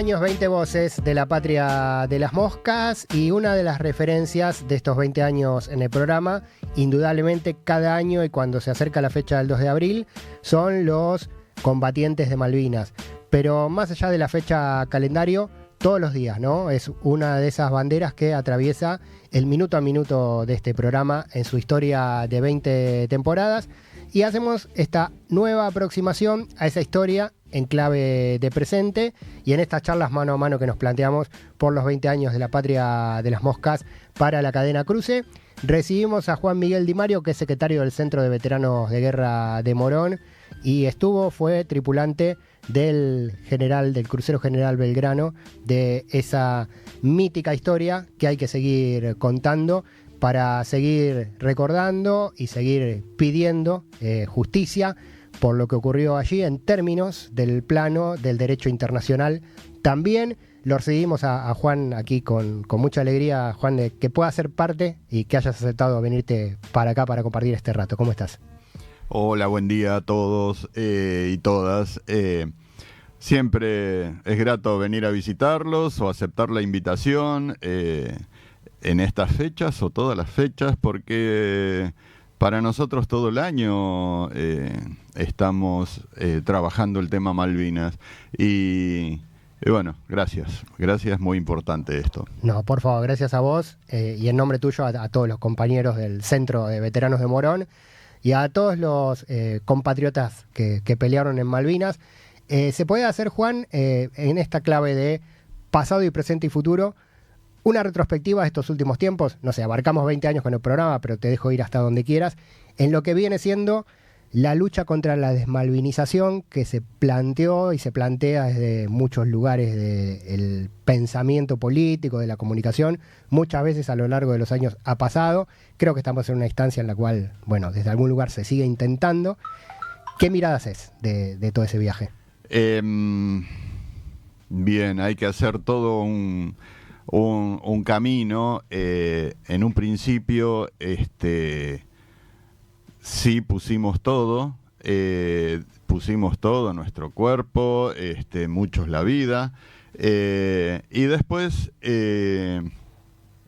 años, 20 voces de la patria de las moscas, y una de las referencias de estos 20 años en el programa, indudablemente cada año y cuando se acerca la fecha del 2 de abril, son los combatientes de Malvinas. Pero más allá de la fecha calendario, todos los días, ¿no? Es una de esas banderas que atraviesa el minuto a minuto de este programa en su historia de 20 temporadas. Y hacemos esta nueva aproximación a esa historia en clave de presente, y en estas charlas mano a mano que nos planteamos por los 20 años de la patria de las moscas para la cadena Cruce, recibimos a Juan Miguel Di Mario, que es secretario del Centro de Veteranos de Guerra de Morón, y fue tripulante del crucero General Belgrano, de esa mítica historia que hay que seguir contando para seguir recordando y seguir pidiendo justicia por lo que ocurrió allí en términos del plano del derecho internacional. También lo recibimos a Juan aquí con mucha alegría, Juan, de que puedas ser parte y que hayas aceptado venirte para acá para compartir este rato. ¿Cómo estás? Hola, buen día a todos y todas. Siempre es grato venir a visitarlos o aceptar la invitación en estas fechas o todas las fechas, porque para nosotros todo el año estamos trabajando el tema Malvinas y bueno, gracias, muy importante esto. No, por favor, gracias a vos y en nombre tuyo a todos los compañeros del Centro de Veteranos de Morón y a todos los compatriotas que pelearon en Malvinas. Se puede hacer, Juan, en esta clave de pasado y presente y futuro, una retrospectiva de estos últimos tiempos. No sé, abarcamos 20 años con el programa, pero te dejo ir hasta donde quieras, en lo que viene siendo la lucha contra la desmalvinización que se planteó y se plantea desde muchos lugares del pensamiento político, de la comunicación, muchas veces a lo largo de los años ha pasado. Creo que estamos en una instancia en la cual, bueno, desde algún lugar se sigue intentando. ¿Qué miradas es de todo ese viaje? Bien, hay que hacer todo un camino. En un principio sí pusimos todo nuestro cuerpo, muchos la vida, y después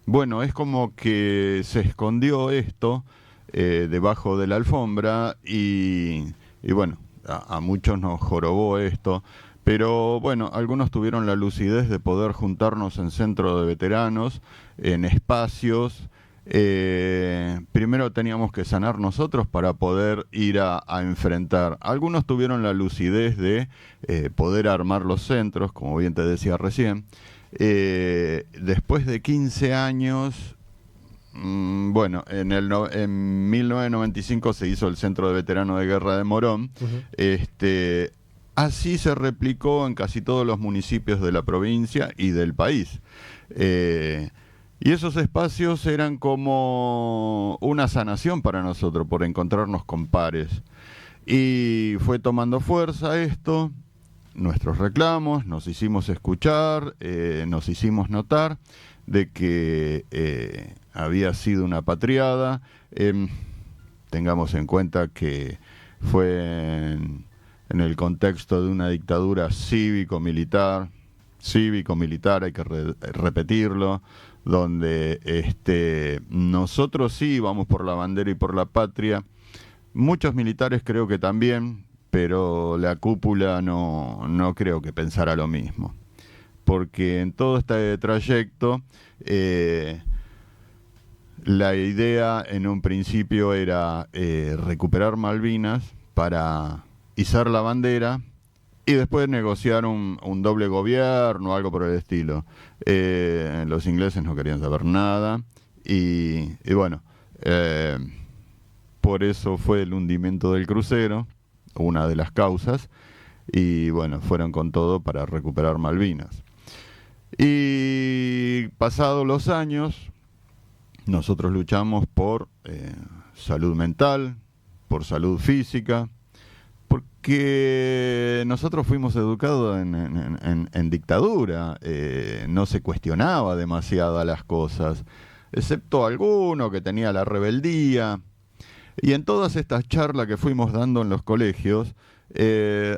bueno, es como que se escondió esto debajo de la alfombra y bueno, a muchos nos jorobó esto. Pero bueno, algunos tuvieron la lucidez de poder juntarnos en centro de veteranos, en espacios. Primero teníamos que sanar nosotros para poder ir a enfrentar. Algunos tuvieron la lucidez de poder armar los centros, como bien te decía recién. Después de 15 años, bueno, en 1995 se hizo el Centro de Veteranos de Guerra de Morón. Uh-huh. Así se replicó en casi todos los municipios de la provincia y del país. Y esos espacios eran como una sanación para nosotros, por encontrarnos con pares. Y fue tomando fuerza esto, nuestros reclamos, nos hicimos escuchar, nos hicimos notar de que había sido una patriada. Tengamos en cuenta que fue en el contexto de una dictadura cívico-militar, hay que repetirlo, donde nosotros sí íbamos por la bandera y por la patria, muchos militares creo que también, pero la cúpula no creo que pensara lo mismo, porque en todo este trayecto la idea en un principio era recuperar Malvinas para izar la bandera y después negociar un doble gobierno o algo por el estilo. Los ingleses no querían saber nada y bueno, por eso fue el hundimiento del crucero, una de las causas, y bueno, fueron con todo para recuperar Malvinas. Y pasados los años, nosotros luchamos por salud mental, por salud física, porque nosotros fuimos educados en dictadura, no se cuestionaba demasiado las cosas, excepto alguno que tenía la rebeldía. Y en todas estas charlas que fuimos dando en los colegios,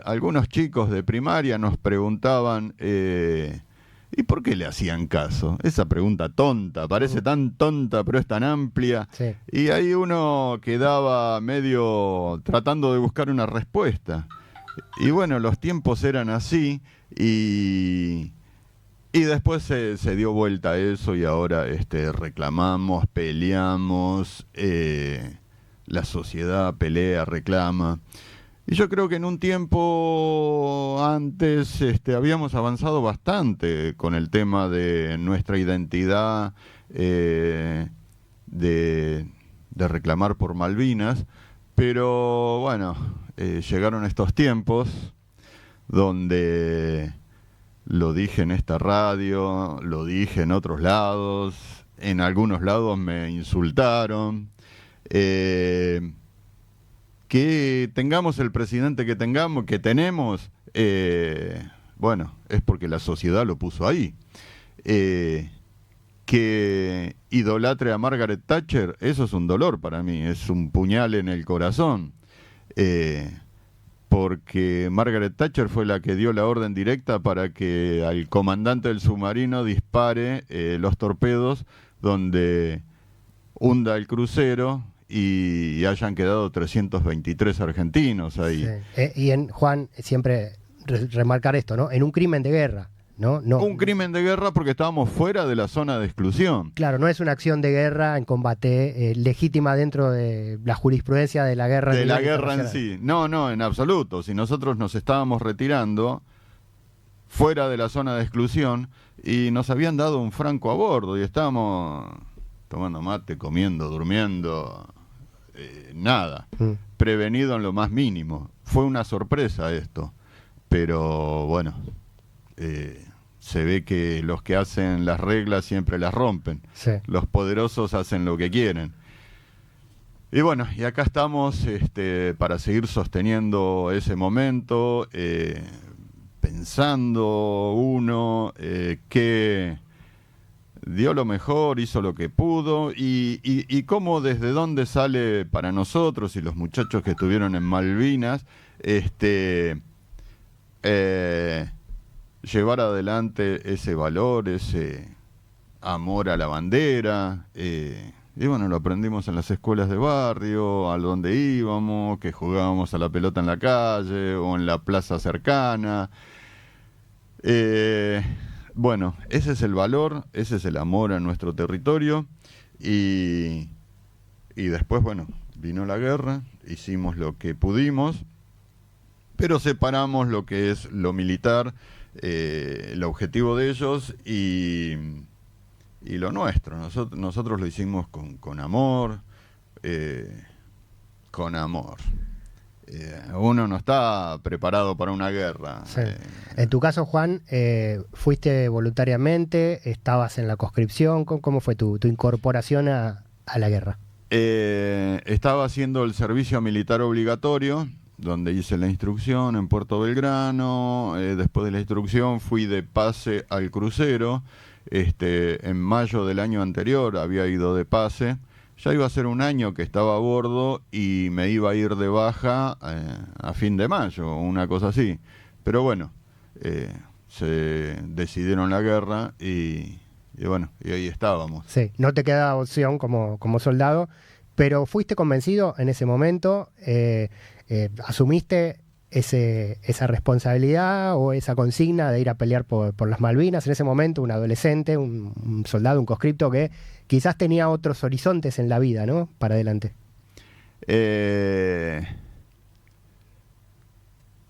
algunos chicos de primaria nos preguntaban, ¿y por qué le hacían caso? Esa pregunta tonta, parece tan tonta, pero es tan amplia. Sí. Y ahí uno quedaba medio tratando de buscar una respuesta. Y bueno, los tiempos eran así y después se dio vuelta a eso y ahora reclamamos, peleamos, la sociedad pelea, reclama. Y yo creo que en un tiempo antes habíamos avanzado bastante con el tema de nuestra identidad, de reclamar por Malvinas, pero bueno, llegaron estos tiempos donde lo dije en esta radio, lo dije en otros lados, en algunos lados me insultaron. Que tengamos el presidente que tenemos, bueno, es porque la sociedad lo puso ahí. Que idolatre a Margaret Thatcher, eso es un dolor para mí, es un puñal en el corazón. Porque Margaret Thatcher fue la que dio la orden directa para que al comandante del submarino dispare los torpedos donde hunda el crucero y hayan quedado 323 argentinos ahí. Sí. Juan, siempre remarcar esto, ¿no? En un crimen de guerra, ¿no? Un crimen de guerra porque estábamos fuera de la zona de exclusión. Claro, no es una acción de guerra en combate legítima dentro de la jurisprudencia de la guerra. De la guerra en sí. No, en absoluto. Si nosotros nos estábamos retirando fuera de la zona de exclusión y nos habían dado un franco a bordo y estábamos tomando mate, comiendo, durmiendo, nada, prevenido en lo más mínimo. Fue una sorpresa esto, pero bueno, se ve que los que hacen las reglas siempre las rompen. Sí. Los poderosos hacen lo que quieren. Y bueno, y acá estamos para seguir sosteniendo ese momento, pensando uno que dio lo mejor, hizo lo que pudo y cómo desde dónde sale para nosotros y los muchachos que estuvieron en Malvinas llevar adelante ese valor, ese amor a la bandera. Y bueno, lo aprendimos en las escuelas de barrio, a donde íbamos, que jugábamos a la pelota en la calle o en la plaza cercana. Bueno, ese es el valor, ese es el amor a nuestro territorio y después, bueno, vino la guerra, hicimos lo que pudimos, pero separamos lo que es lo militar, el objetivo de ellos y lo nuestro. Nosotros lo hicimos con amor, con amor. Uno no está preparado para una guerra. Sí. En tu caso, Juan, fuiste voluntariamente, estabas en la conscripción. ¿Cómo fue tu incorporación a la guerra? Estaba haciendo el servicio militar obligatorio, donde hice la instrucción en Puerto Belgrano. Después de la instrucción fui de pase al crucero. En mayo del año anterior había ido de pase. Ya iba a ser un año que estaba a bordo y me iba a ir de baja a fin de mayo, una cosa así. Pero bueno, se decidieron la guerra y bueno, y ahí estábamos. Sí, no te quedaba opción como soldado, pero fuiste convencido en ese momento, asumiste esa responsabilidad o esa consigna de ir a pelear por las Malvinas. En ese momento, un adolescente, un soldado, un conscripto que quizás tenía otros horizontes en la vida, ¿no? Para adelante.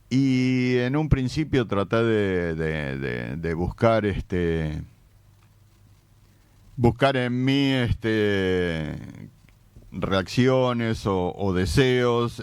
Y en un principio traté de buscar en mí reacciones o deseos.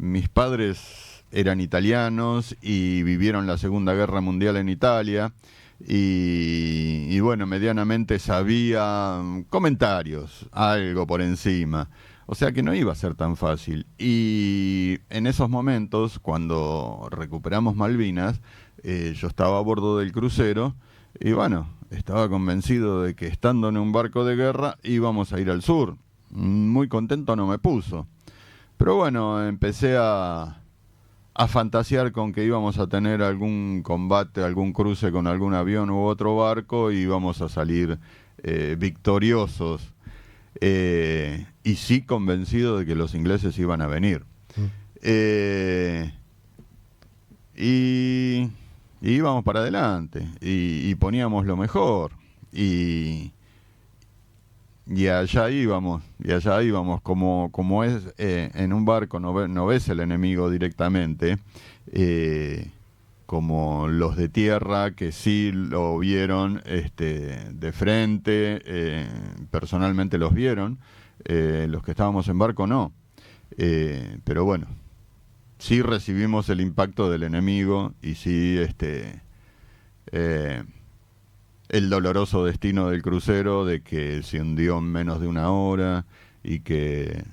Mis padres eran italianos y vivieron la Segunda Guerra Mundial en Italia y bueno, medianamente sabía comentarios, algo por encima. O sea que no iba a ser tan fácil. Y en esos momentos, cuando recuperamos Malvinas, yo estaba a bordo del crucero y bueno, estaba convencido de que estando en un barco de guerra íbamos a ir al sur. Muy contento no me puso. Pero bueno, empecé a a fantasear con que íbamos a tener algún combate, algún cruce con algún avión u otro barco y íbamos a salir victoriosos. Y sí convencido de que los ingleses iban a venir. Y íbamos para adelante y poníamos lo mejor y allá íbamos como es en un barco no ves el enemigo directamente, como los de tierra que sí lo vieron de frente, personalmente los vieron, los que estábamos en barco no, pero bueno, sí recibimos el impacto del enemigo y sí el doloroso destino del crucero de que se hundió en menos de una hora y que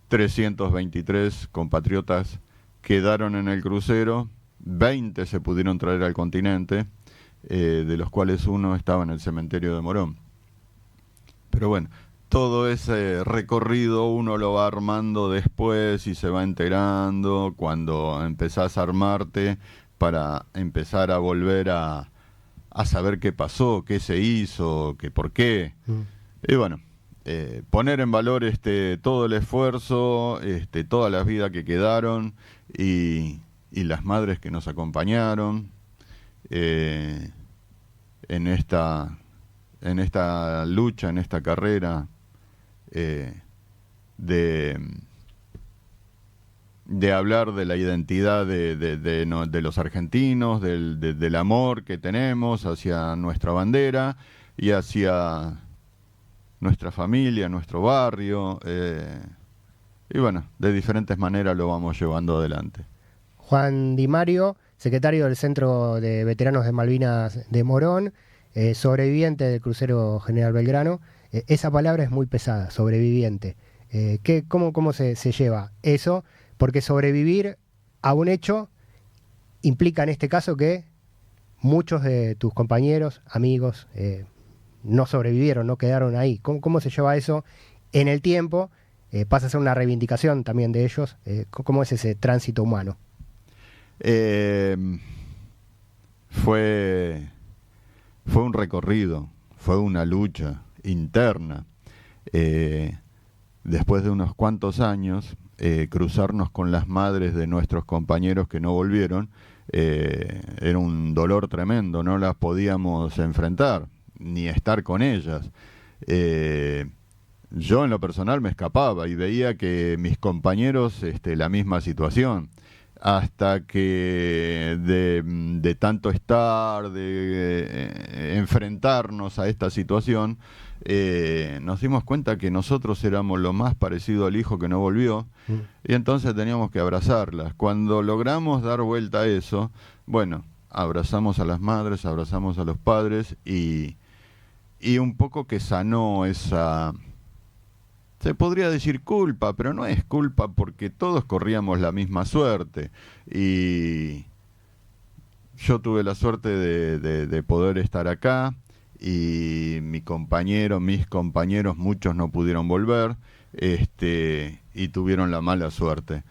323 compatriotas quedaron en el crucero, 20 se pudieron traer al continente, de los cuales uno estaba en el cementerio de Morón. Pero bueno, todo ese recorrido uno lo va armando después y se va enterando cuando empezás a armarte para empezar a volver a saber qué pasó, qué se hizo, qué por qué. Y bueno, poner en valor todo el esfuerzo, todas las vidas que quedaron y las madres que nos acompañaron en esta lucha, en esta carrera de hablar de la identidad de los argentinos, del amor que tenemos hacia nuestra bandera y hacia nuestra familia, nuestro barrio, y bueno, de diferentes maneras lo vamos llevando adelante. Juan Di Mario, secretario del Centro de Veteranos de Malvinas de Morón, sobreviviente del crucero General Belgrano. Esa palabra es muy pesada, sobreviviente. ¿Cómo se lleva eso? Porque sobrevivir a un hecho implica en este caso que muchos de tus compañeros, amigos, no sobrevivieron, no quedaron ahí. ¿Cómo se lleva eso en el tiempo? Pasa a ser una reivindicación también de ellos. ¿Cómo es ese tránsito humano? Fue un recorrido, fue una lucha interna. Después de unos cuantos años, cruzarnos con las madres de nuestros compañeros que no volvieron, era un dolor tremendo, no las podíamos enfrentar, ni estar con ellas. Yo en lo personal me escapaba y veía que mis compañeros, la misma situación, hasta que de tanto estar, de enfrentarnos a esta situación, nos dimos cuenta que nosotros éramos lo más parecido al hijo que no volvió, y entonces teníamos que abrazarlas. Cuando logramos dar vuelta a eso, bueno, abrazamos a las madres, abrazamos a los padres, y un poco que sanó esa... Se podría decir culpa, pero no es culpa porque todos corríamos la misma suerte. Y yo tuve la suerte de poder estar acá y mis compañeros, muchos no pudieron volver y tuvieron la mala suerte.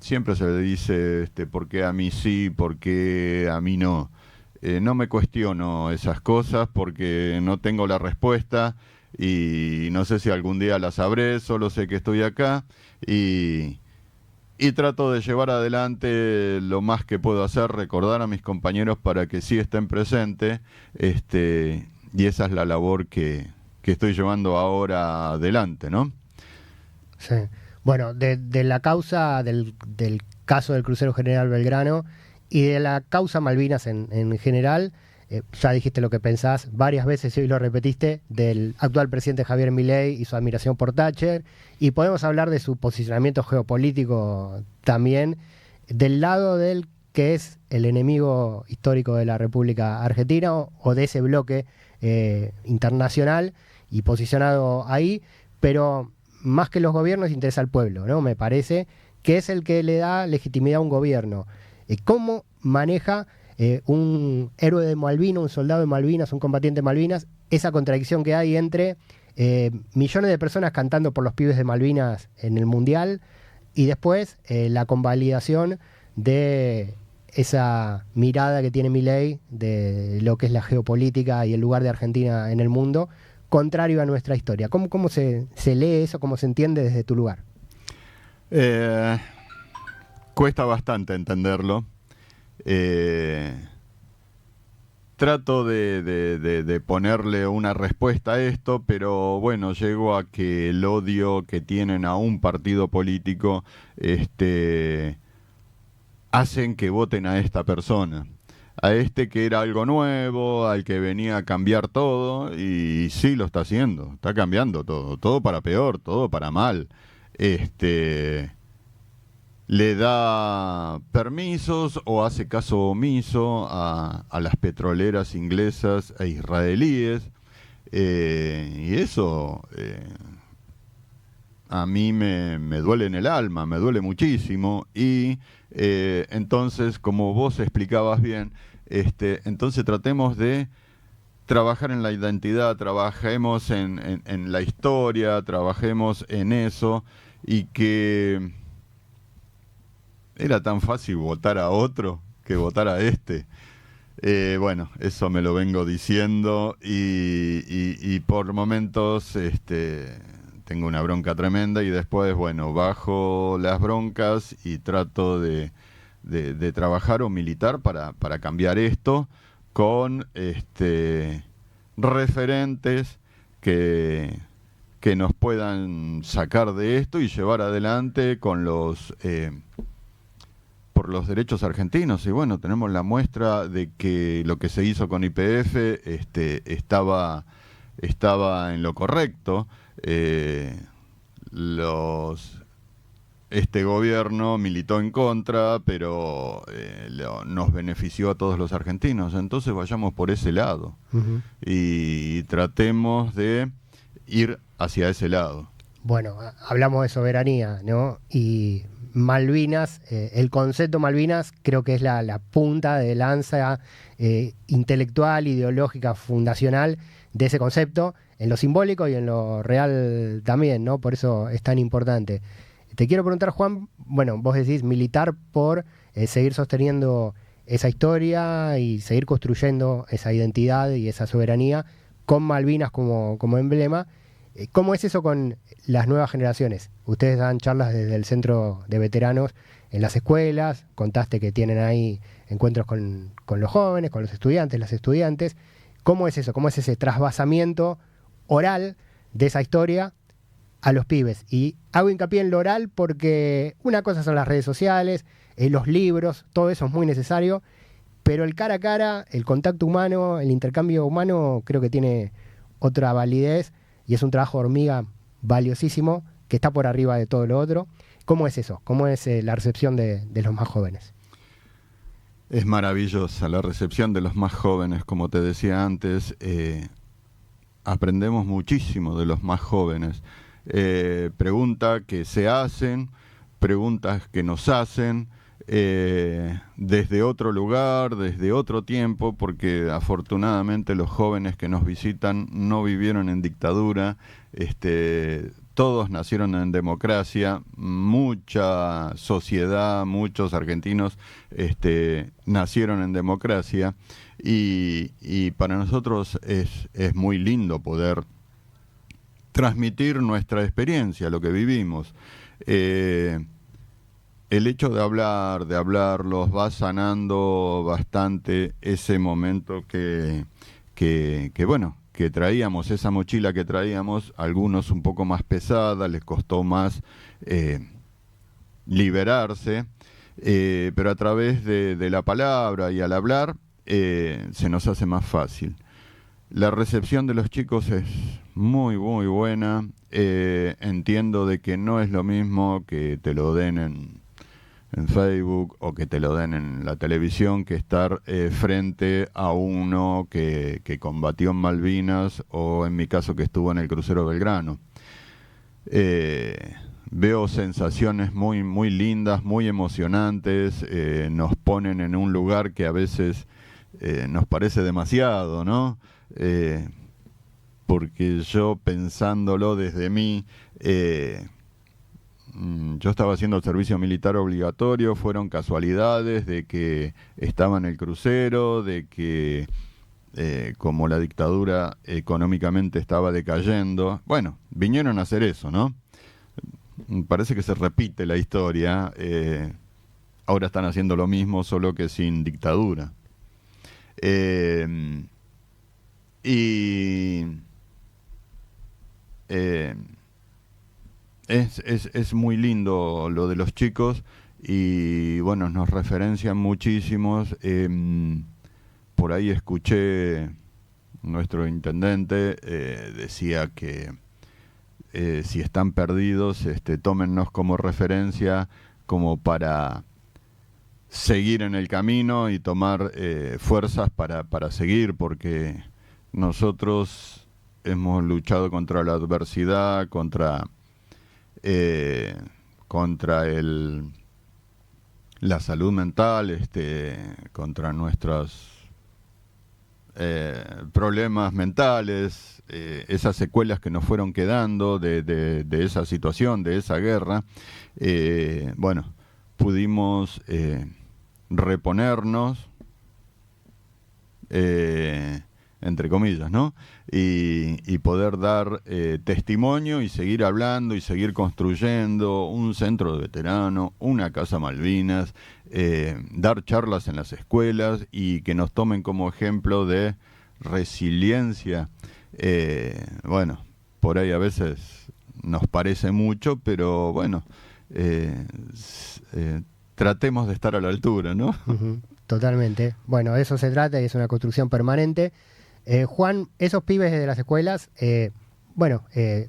Siempre se le dice ¿por qué a mí sí, por qué a mí no? No me cuestiono esas cosas porque no tengo la respuesta. Y no sé si algún día la sabré, solo sé que estoy acá y trato de llevar adelante lo más que puedo hacer, recordar a mis compañeros para que sí estén presentes, y esa es la labor que estoy llevando ahora adelante, ¿no? Sí. Bueno, de la causa del caso del crucero General Belgrano y de la causa Malvinas en general, ya dijiste lo que pensás varias veces y hoy lo repetiste, del actual presidente Javier Milei y su admiración por Thatcher, y podemos hablar de su posicionamiento geopolítico también, del lado del que es el enemigo histórico de la República Argentina o de ese bloque internacional y posicionado ahí, pero más que los gobiernos interesa al pueblo, ¿no? Me parece que es el que le da legitimidad a un gobierno. ¿Cómo maneja un héroe de Malvinas, un soldado de Malvinas, un combatiente de Malvinas, esa contradicción que hay entre millones de personas cantando por los pibes de Malvinas en el Mundial y después la convalidación de esa mirada que tiene Milei de lo que es la geopolítica y el lugar de Argentina en el mundo, contrario a nuestra historia. ¿Cómo se lee eso? ¿Cómo se entiende desde tu lugar? Cuesta bastante entenderlo. Trato de ponerle una respuesta a esto, pero bueno, llego a que el odio que tienen a un partido político hacen que voten a esta persona, a este que era algo nuevo, al que venía a cambiar todo, y sí lo está haciendo, está cambiando todo para peor, todo para mal. Le da permisos o hace caso omiso a las petroleras inglesas e israelíes, y eso a mí me duele en el alma, me duele muchísimo, y entonces, como vos explicabas bien, entonces tratemos de trabajar en la identidad, trabajemos en la historia, trabajemos en eso, y que era tan fácil votar a otro que votar a este. Bueno, eso me lo vengo diciendo y por momentos tengo una bronca tremenda y después, bueno, bajo las broncas y trato de trabajar o militar para cambiar esto con referentes que nos puedan sacar de esto y llevar adelante con por los derechos argentinos. Y bueno, tenemos la muestra de que lo que se hizo con YPF estaba en lo correcto. Este gobierno militó en contra, pero nos benefició a todos los argentinos. Entonces vayamos por ese lado. Uh-huh. Y tratemos de ir hacia ese lado. Bueno, hablamos de soberanía, ¿no? Y Malvinas, el concepto Malvinas creo que es la punta de lanza intelectual, ideológica, fundacional de ese concepto, en lo simbólico y en lo real también, ¿no? Por eso es tan importante. Te quiero preguntar, Juan, bueno, vos decís militar por seguir sosteniendo esa historia y seguir construyendo esa identidad y esa soberanía con Malvinas como emblema. ¿Cómo es eso con las nuevas generaciones? Ustedes dan charlas desde el centro de veteranos en las escuelas, contaste que tienen ahí encuentros con los jóvenes, con los estudiantes, las estudiantes. ¿Cómo es eso? ¿Cómo es ese trasvasamiento oral de esa historia a los pibes? Y hago hincapié en lo oral porque una cosa son las redes sociales, los libros, todo eso es muy necesario, pero el cara a cara, el contacto humano, el intercambio humano creo que tiene otra validez y es un trabajo hormiga valiosísimo que está por arriba de todo lo otro. ¿Cómo es eso? ¿Cómo es la recepción de los más jóvenes? Es maravillosa la recepción de los más jóvenes, como te decía antes. Aprendemos muchísimo de los más jóvenes. Preguntas que se hacen, preguntas que nos hacen, desde otro lugar, desde otro tiempo, porque afortunadamente los jóvenes que nos visitan no vivieron en dictadura, todos nacieron en democracia, mucha sociedad, muchos argentinos nacieron en democracia, y para nosotros es muy lindo poder transmitir nuestra experiencia, lo que vivimos. El hecho de hablarlos va sanando bastante ese momento que bueno, que traíamos, esa mochila que traíamos, algunos un poco más pesada, les costó más liberarse, pero a través de la palabra y al hablar se nos hace más fácil. La recepción de los chicos es muy, muy buena. Entiendo de que no es lo mismo que te lo den en Facebook o que te lo den en la televisión que estar frente a uno que combatió en Malvinas o en mi caso que estuvo en el crucero Belgrano. Veo sensaciones muy, muy lindas, muy emocionantes, nos ponen en un lugar que a veces nos parece demasiado, ¿no? Porque yo pensándolo desde mí, yo estaba haciendo el servicio militar obligatorio, fueron casualidades de que estaba en el crucero, de que como la dictadura económicamente estaba decayendo, bueno, vinieron a hacer eso, ¿no? Parece que se repite la historia, ahora están haciendo lo mismo, solo que sin dictadura. Y es muy lindo lo de los chicos y bueno, nos referencian muchísimos. Por ahí escuché, nuestro intendente decía que si están perdidos, tómennos como referencia como para seguir en el camino y tomar fuerzas para seguir, porque nosotros hemos luchado contra la adversidad, contra la salud mental, contra nuestros problemas mentales, esas secuelas que nos fueron quedando de esa situación, de esa guerra. Bueno, pudimos reponernos, entre comillas, ¿no? Y poder dar testimonio y seguir hablando y seguir construyendo un centro de veteranos, una casa Malvinas, dar charlas en las escuelas y que nos tomen como ejemplo de resiliencia. Bueno, por ahí a veces nos parece mucho, pero bueno, tratemos de estar a la altura, ¿no? Uh-huh, totalmente. Bueno, de eso se trata y es una construcción permanente. Juan, esos pibes de las escuelas,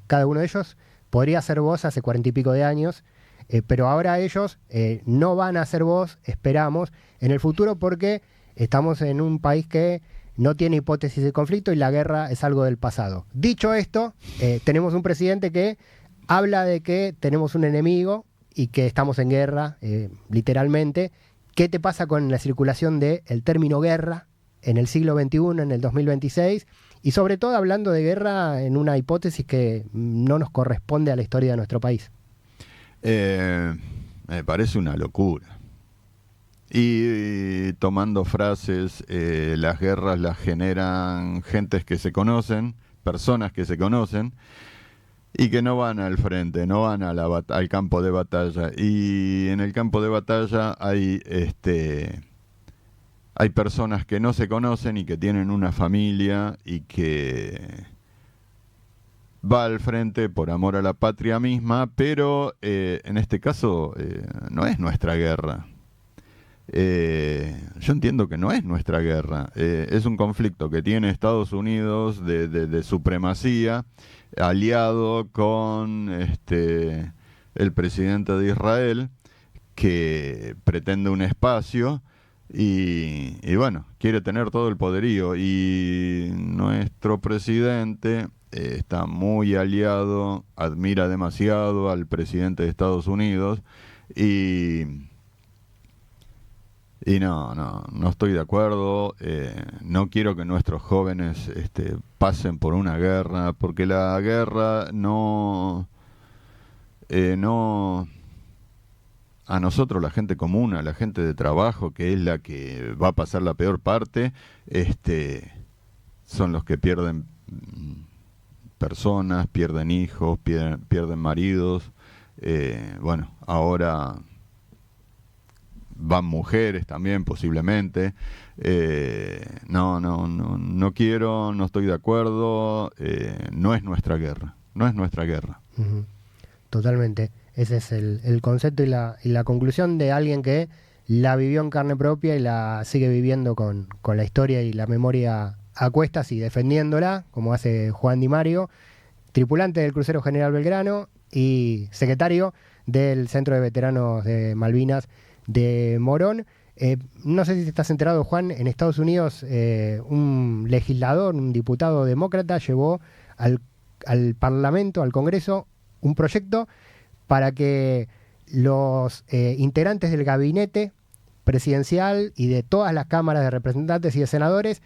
cada uno de ellos podría ser vos hace 40 y pico de años, pero ahora ellos no van a ser vos, esperamos, en el futuro, porque estamos en un país que no tiene hipótesis de conflicto y la guerra es algo del pasado. Dicho esto, tenemos un presidente que habla de que tenemos un enemigo y que estamos en guerra, literalmente. ¿Qué te pasa con la circulación del término guerra en el siglo XXI, en el 2026? Y sobre todo hablando de guerra en una hipótesis que no nos corresponde a la historia de nuestro país. Me parece una locura. Y tomando frases, las guerras las generan gentes que se conocen, personas que se conocen, y que no van al frente, no van a al campo de batalla. Y en el campo de batalla hay personas que no se conocen y que tienen una familia y que va al frente por amor a la patria misma, pero en este caso no es nuestra guerra. Yo entiendo que no es nuestra guerra, es un conflicto que tiene Estados Unidos de supremacía, aliado con el presidente de Israel, que pretende un espacio y bueno, quiere tener todo el poderío, y nuestro presidente está muy aliado, admira demasiado al presidente de Estados Unidos y no estoy de acuerdo. No quiero que nuestros jóvenes pasen por una guerra, porque la guerra no a nosotros, la gente común, a la gente de trabajo, que es la que va a pasar la peor parte, son los que pierden personas, pierden hijos, pierden maridos. Bueno, ahora van mujeres también, posiblemente. No quiero, no estoy de acuerdo. No es nuestra guerra, no es nuestra guerra. Uh-huh. Totalmente. Ese es el concepto y la conclusión de alguien que la vivió en carne propia y la sigue viviendo con la historia y la memoria a cuestas y defendiéndola, como hace Juan Di Mario, tripulante del crucero General Belgrano y secretario del Centro de Veteranos de Malvinas de Morón. No sé si estás enterado, Juan, en Estados Unidos un legislador, un diputado demócrata, llevó al Parlamento, al Congreso, un proyecto para que los integrantes del gabinete presidencial y de todas las cámaras de representantes y de senadores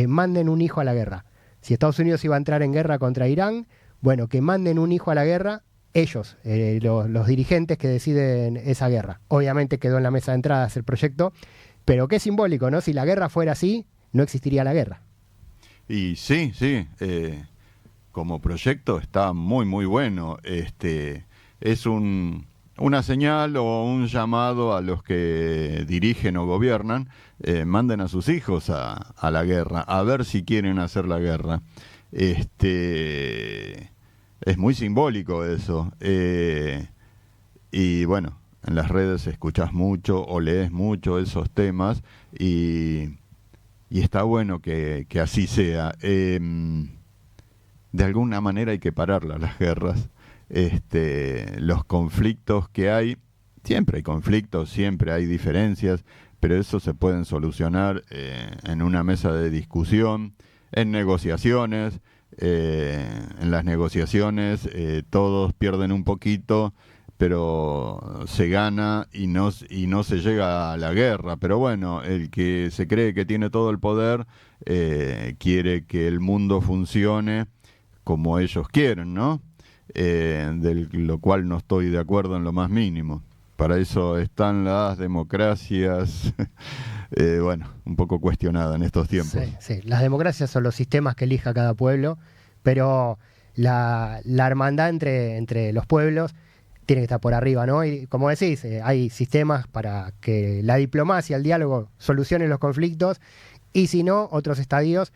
manden un hijo a la guerra. Si Estados Unidos iba a entrar en guerra contra Irán, bueno, que manden un hijo a la guerra ellos, los dirigentes que deciden esa guerra. Obviamente quedó en la mesa de entradas el proyecto, pero qué simbólico, ¿no? Si la guerra fuera así, no existiría la guerra. Y sí, como proyecto está muy, muy bueno. Es una señal o un llamado a los que dirigen o gobiernan, manden a sus hijos a la guerra, a ver si quieren hacer la guerra. Es muy simbólico eso. Y bueno, en las redes escuchás mucho o lees mucho esos temas y está bueno que así sea. De alguna manera hay que pararlas las guerras. Los conflictos que hay, siempre hay conflictos, siempre hay diferencias, pero eso se pueden solucionar en una mesa de discusión, en negociaciones. En las negociaciones todos pierden un poquito, pero se gana y no se llega a la guerra. Pero bueno, el que se cree que tiene todo el poder quiere que el mundo funcione como ellos quieren, ¿no? De lo cual no estoy de acuerdo en lo más mínimo. Para eso están las democracias, bueno, un poco cuestionadas en estos tiempos. Sí. Las democracias son los sistemas que elija cada pueblo, pero la hermandad entre los pueblos tiene que estar por arriba, ¿no? Y como decís, hay sistemas para que la diplomacia, el diálogo solucione los conflictos, y si no, otros estadios,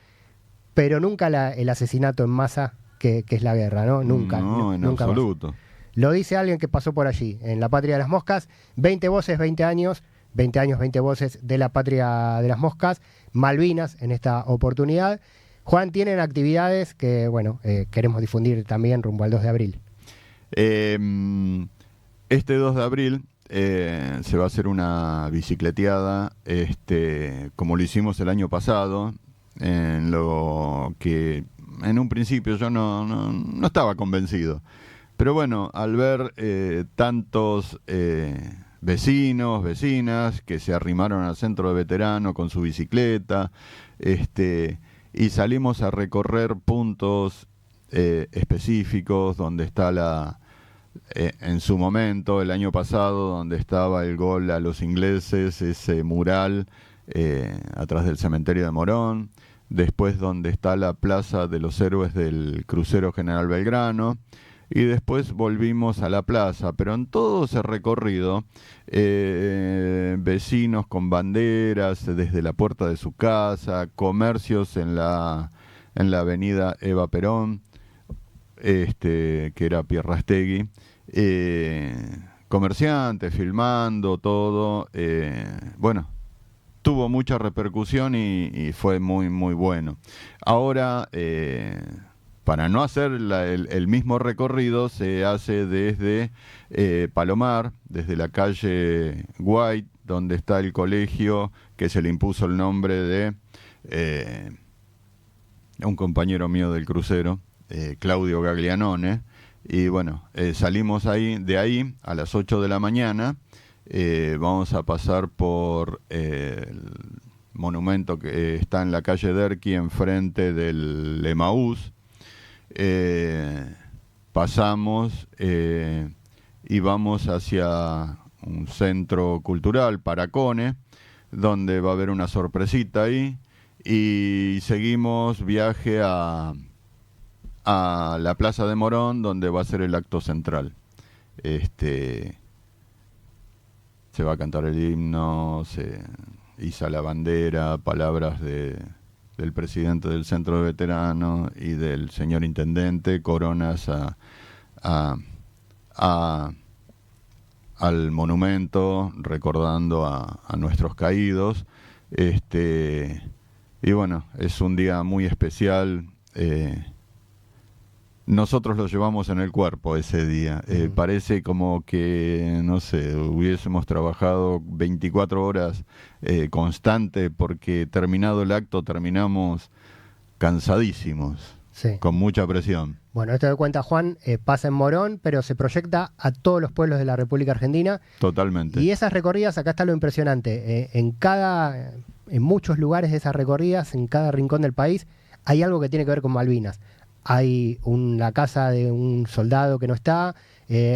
pero nunca el asesinato en masa que es la guerra, ¿no? Nunca. No, en nunca absoluto. Más. Lo dice alguien que pasó por allí, en la Patria de las Moscas, 20 voces, 20 años, 20 años, 20 voces de la Patria de las Moscas, Malvinas en esta oportunidad. Juan, tienen actividades que, bueno, queremos difundir también rumbo al 2 de abril. Este 2 de abril se va a hacer una bicicleteada, como lo hicimos el año pasado, en lo que en un principio yo no estaba convencido. Pero bueno, al ver tantos vecinos, vecinas que se arrimaron al centro de veteranos con su bicicleta, y salimos a recorrer puntos específicos donde está en su momento, el año pasado, donde estaba el gol a los ingleses, ese mural atrás del cementerio de Morón, después donde está la Plaza de los Héroes del Crucero General Belgrano, y después volvimos a la plaza, pero en todo ese recorrido, vecinos con banderas desde la puerta de su casa, comercios en la avenida Eva Perón, que era Pierrastegui, comerciantes filmando todo, bueno, tuvo mucha repercusión y fue muy, muy bueno. Ahora, para no hacer el mismo recorrido, se hace desde Palomar, desde la calle White, donde está el colegio que se le impuso el nombre de un compañero mío del crucero, Claudio Gaglianone. Y bueno, salimos de ahí a las 8 de la mañana. Vamos a pasar por el monumento que está en la calle Derqui, enfrente del Emaús. Pasamos y vamos hacia un centro cultural, Paracone, donde va a haber una sorpresita ahí, y seguimos viaje a la Plaza de Morón, donde va a ser el acto central. Se va a cantar el himno, se iza la bandera, palabras del presidente del centro de veteranos y del señor intendente, coronas al monumento, recordando a nuestros caídos. Y bueno, es un día muy especial. Nosotros lo llevamos en el cuerpo ese día. Parece como que, no sé, hubiésemos trabajado 24 horas constante, porque terminado el acto terminamos cansadísimos, sí, con mucha presión. Bueno, esto de cuenta, Juan, pasa en Morón, pero se proyecta a todos los pueblos de la República Argentina. Totalmente. Y esas recorridas, acá está lo impresionante. En muchos lugares de esas recorridas, en cada rincón del país, hay algo que tiene que ver con Malvinas. Hay la casa de un soldado que no está,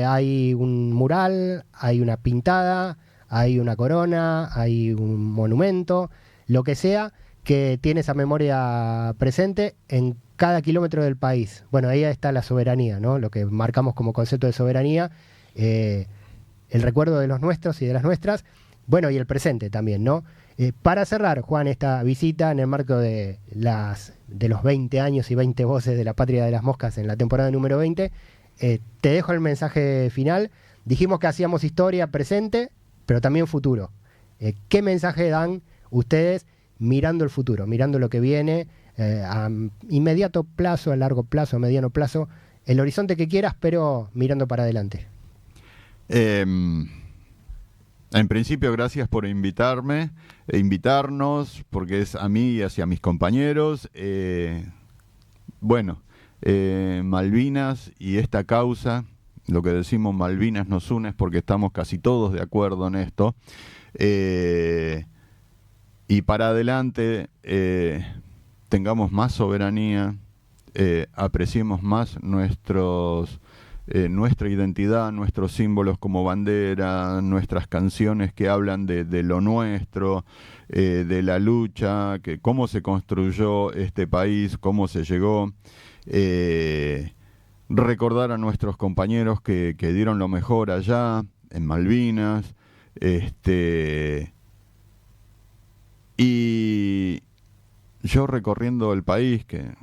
Hay un mural, hay una pintada, hay una corona, hay un monumento, lo que sea, que tiene esa memoria presente en cada kilómetro del país. Bueno, ahí está la soberanía, ¿no? Lo que marcamos como concepto de soberanía, el recuerdo de los nuestros y de las nuestras, bueno, y el presente también, ¿no? Para cerrar, Juan, esta visita en el marco de los 20 años y 20 voces de la Patria de las Moscas en la temporada número 20, te dejo el mensaje final. Dijimos que hacíamos historia presente, pero también futuro. ¿Qué mensaje dan ustedes mirando el futuro, mirando lo que viene, a inmediato plazo, a largo plazo, a mediano plazo, el horizonte que quieras, pero mirando para adelante? En principio, gracias por invitarnos, porque es a mí y hacia mis compañeros. Malvinas y esta causa, lo que decimos Malvinas nos une, es porque estamos casi todos de acuerdo en esto. Y para adelante, tengamos más soberanía, apreciemos más nuestra identidad, nuestros símbolos como bandera, nuestras canciones que hablan de lo nuestro, de la lucha, cómo se construyó este país, cómo se llegó. Recordar a nuestros compañeros que dieron lo mejor allá, en Malvinas. Y yo recorriendo el país, que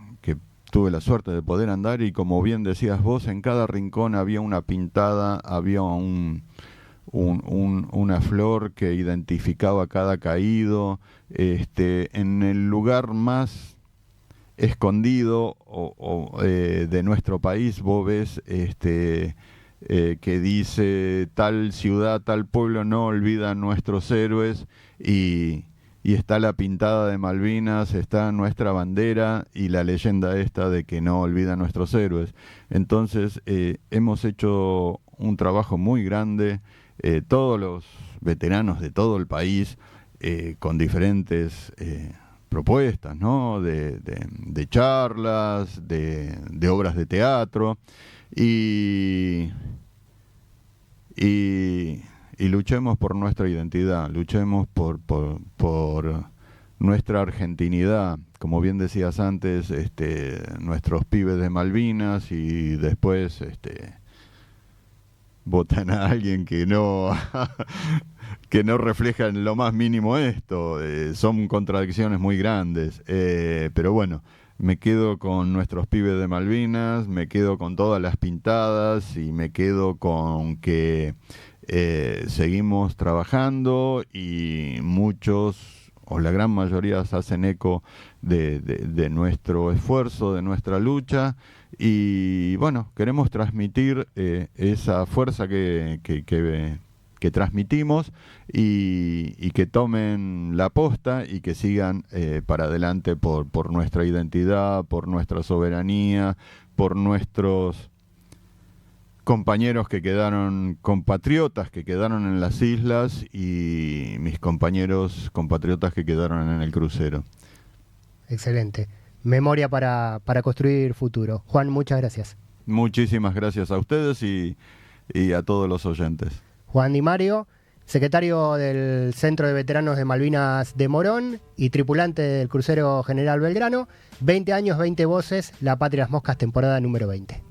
tuve la suerte de poder andar, y como bien decías vos, en cada rincón había una pintada, había una flor que identificaba cada caído. En el lugar más escondido de nuestro país, vos ves que dice tal ciudad, tal pueblo no olvida nuestros héroes, y está la pintada de Malvinas, está nuestra bandera y la leyenda esta de que no olvida nuestros héroes. Entonces hemos hecho un trabajo muy grande, todos los veteranos de todo el país, con diferentes propuestas, ¿no? De charlas, de obras de teatro, y luchemos por nuestra identidad, luchemos por nuestra argentinidad. Como bien decías antes, nuestros pibes de Malvinas, y después votan a alguien que no que no refleja en lo más mínimo esto. Son contradicciones muy grandes, pero bueno, me quedo con nuestros pibes de Malvinas, me quedo con todas las pintadas, y me quedo con que seguimos trabajando, y muchos, o la gran mayoría, se hacen eco de nuestro esfuerzo, de nuestra lucha. Y bueno, queremos transmitir esa fuerza que transmitimos, y que tomen la posta y que sigan para adelante por nuestra identidad, por nuestra soberanía, por nuestros compañeros que quedaron, compatriotas que quedaron en las islas, y mis compañeros compatriotas que quedaron en el crucero. Excelente. Memoria para construir futuro. Juan, muchas gracias. Muchísimas gracias a ustedes y a todos los oyentes. Juan Di Mario, secretario del Centro de Veteranos de Malvinas de Morón y tripulante del crucero General Belgrano. 20 años, 20 voces, La Patria de las Moscas, temporada número 20.